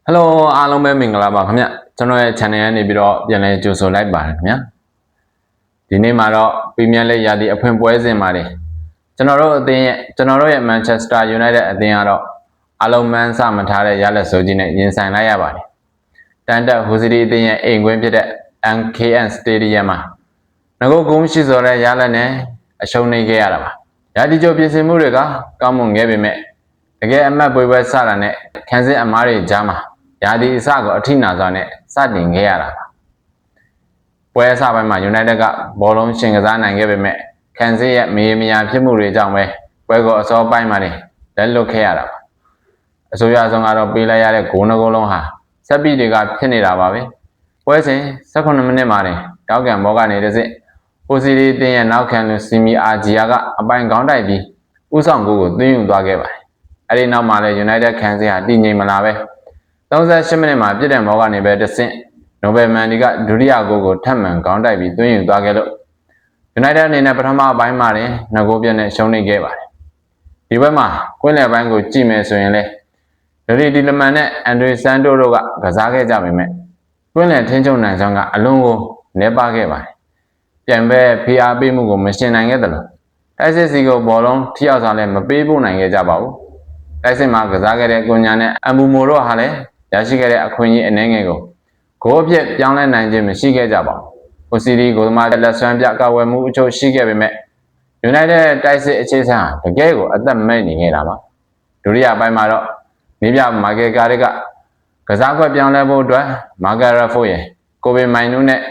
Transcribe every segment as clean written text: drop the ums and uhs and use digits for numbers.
Hello အားလုံးပဲမင်္ဂလာပါခင်ဗျကျွန်တော်ရဲ့ channel ကနေပြီးတော့ပြန်လည်ကြိုဆိုလိုက်ပါတယ်ခင်ဗျဒီနေ့မှာတော့ပရီးမီးယားလိဂ်ရာသီအဖွင့်ပွဲစဉ်မှာကျွန်တော်တို့ရဲ့ Manchester United အသင်းကတော့အလုံးမန်းစမထားတဲ့ရလက်ဆိုးကြီးနဲ့ရင်ဆိုင်လိုက်ရပါတယ်တန်တက်ဟူစီတီအသင်းရဲ့အိမ်ကွင်းဖြစ်တဲ့ MKN Stadium မှာငကိုကုန်းရှိစော်တဲ့ရလက်နဲ့အရှုံးနေခဲ့ရတာပါရာသီကျော်ပြင်ဆင်မှုတွေကကောင်းမွန်ခဲ့ပေမဲ့တကယ်အမှတ်ပွဲစတာနဲ့ခန်းစစ်အမားတွေကြားမှာရာသီအစကိုအထိနာစွာနဲ့စတင်ခဲ့ရတာပါပွဲအစပိုင်းမှာ United ကဘောလုံးရှင်ကစားနိုင်ခဲ့ပေမဲ့ခန်းစစ်ရဲ့မေးမယာဖြစ်မှုတွေကြောင့်ပဲပွဲကိုအစောပိုင်းမှာလက်လွတ်ခဲ့ရတာပါအဆိုအရဆုံးကတော့ပေးလိုက်ရတဲ့ဂိုးနှလုံးဟာစက်ပြီးတွေကဖြစ်နေတာပါပဲပွဲစဉ်18မိနစ်မှာတောက်ကန်ဘောကနေတစ်စစ်ဟိုစီတီတင်းရဲ့နောက်ခံလူစီမီအာဂျီယာကအပိုင်ကောင်းတိုက်ပြီးဥဆောင်ကိုသွင်းယူသွားခဲ့ပါတယ်အဲဒီနောက်မှာလည်း United ခန်းစစ်ဟာတည်ငြိမ်မလာပဲ38မိနစ်မှာပြည့်တဲ့မောကနေပဲတဆင့်နိုဘယ်မန်ဒီကဒုတိယဂိုးကိုထပ်မံကောင်းတိုက်ပြီးသွင်းယူသွားခဲ့လို့ United အနေနဲ့ပထမအပိုင်းမှာ2ဂိုးပြည့်နဲ့ရှုံးနေခဲ့ပါတယ်ဒီဘက်မှာကွင်းလယ်ပိုင်းကိုကြည့်မယ်ဆိုရင်လေဒရီဒီလမန်နဲ့အန်ဒရီဆန်တိုတို့ကကစားခဲ့ကြပေမဲ့ကွင်းလယ်ထင်းချုံနိုင်ဆောင်ကအလုံးကိုနေပါခဲ့ပါတယ်ပြန်ပဲဖိအားပေးမှုကိုမရှင်နိုင်ခဲ့တယ်လို့တိုက်စစ်စီကိုဘောလုံးထိရောက်စွာလည်းမပေးဖို့နိုင်ခဲ့ကြပါဘူးတိုက်စစ်မှာကစားခဲ့တဲ့ကွန်ညာနဲ့အမ်ဘူမိုတို့ဟာလည်းရရှိခဲ့တဲ့အခွင့်အရေးအနှဲငယ်ကိုဂိုးအဖြစ်ပြောင်းလဲနိုင်ခြင်းမရှိခဲ့ကြပါဘူး။ဟိုစီတီကိုသမားလက်ဆွမ်းပြကာဝယ်မှုအချို့ရှိခဲ့ပေမဲ့ United တိုက်စစ်အခြေဆန်းတကယ်ကိုအသက်မဲ့နေခဲ့တာပါ။ဒုတိယပိုင်းမှာတော့နေပြမာဂယ်ကာရစ်ကကစားခွက်ပြောင်းလဲဖို့အတွက်မာဂါရက်ဖို့ရဲ့ကိုဗင်မိုင်နူးနဲ့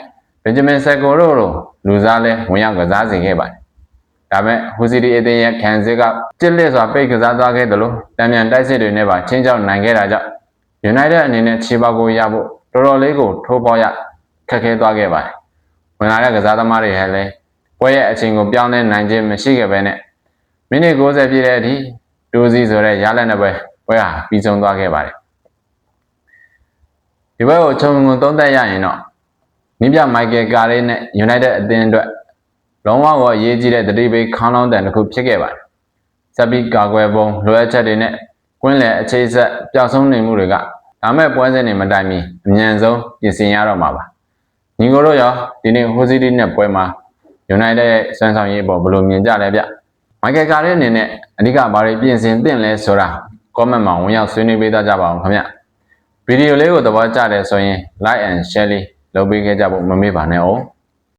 ဘင်ဂျမင်ဆက်ကိုတို့လိုလူစားလဲဝင်ရောက်ကစားစေခဲ့ပါတယ်။ဒါပေမဲ့ဟိုစီတီအသင်းရဲ့ခံစစ်ကကြစ်လက်စွာပိတ်ကစားသွားခဲ့တယ်လို့တံမြန်တိုက်စစ်တွေနဲ့ပါချင်းချောက်နိုင်ခဲ့တာကြောင့် United အနေနဲ့ခြေပေါက်ကိုရဖို့တော်တော်လေးကိုထိုးပေါက်ရခက်ခဲသွားခဲ့ပါတယ်။ဝင်လာတဲ့ကစားသမားတွေဟဲ့လဲပွဲရဲ့အချိန်ကိုပြောင်းလဲနိုင်ခြင်းမရှိခဲ့ပဲနဲ့မိနစ်90ပြည့်တဲ့အထိတိုးစီဆိုတဲ့ရလက်နဲ့ပွဲဟာပြီးဆုံးသွားခဲ့ပါတယ်။ဒီဘက်ကိုခြုံငုံသုံးသပ်ရရင်တော့နိပြမိုက်ကယ်ကာရီနဲ့ United အသင်းအတွက်လုံးဝကိုအရေးကြီးတဲ့တတိပိတ်ခေါင်းလောင်းတန်တစ်ခုဖြစ်ခဲ့ပါတယ်။စပီကာကွယ်ပုံလိုအပ်ချက်တွေနဲ့ကွင်းလယ်အခြေဆက်ပျောက်ဆုံးနေမှုတွေကဒါမဲ့ပွဲစဉ်တွေမတိုင်မီအမြန်ဆုံးပြင်ဆင်ရတော့မှာပါညီကိုတို့ရောဒီနေ့ဟိုစီတီနဲ့ပွဲမှာ United ရဲ့စွမ်းဆောင်ရည်ပေါ်ဘယ်လိုမြင်ကြလဲဗျမိုက်ကယ်ကာရီအနေနဲ့အဓိကဘာတွေပြင်ဆင်သင့်လဲဆိုတာ comment မှာဝင်ရောက်ဆွေးနွေးပေးကြပါအောင်ခင်ဗျဗီဒီယိုလေးကိုသဘောကျတယ်ဆိုရင် like and share လေးလုပ်ပေးခဲ့ကြဖို့မမေ့ပါနဲ့哦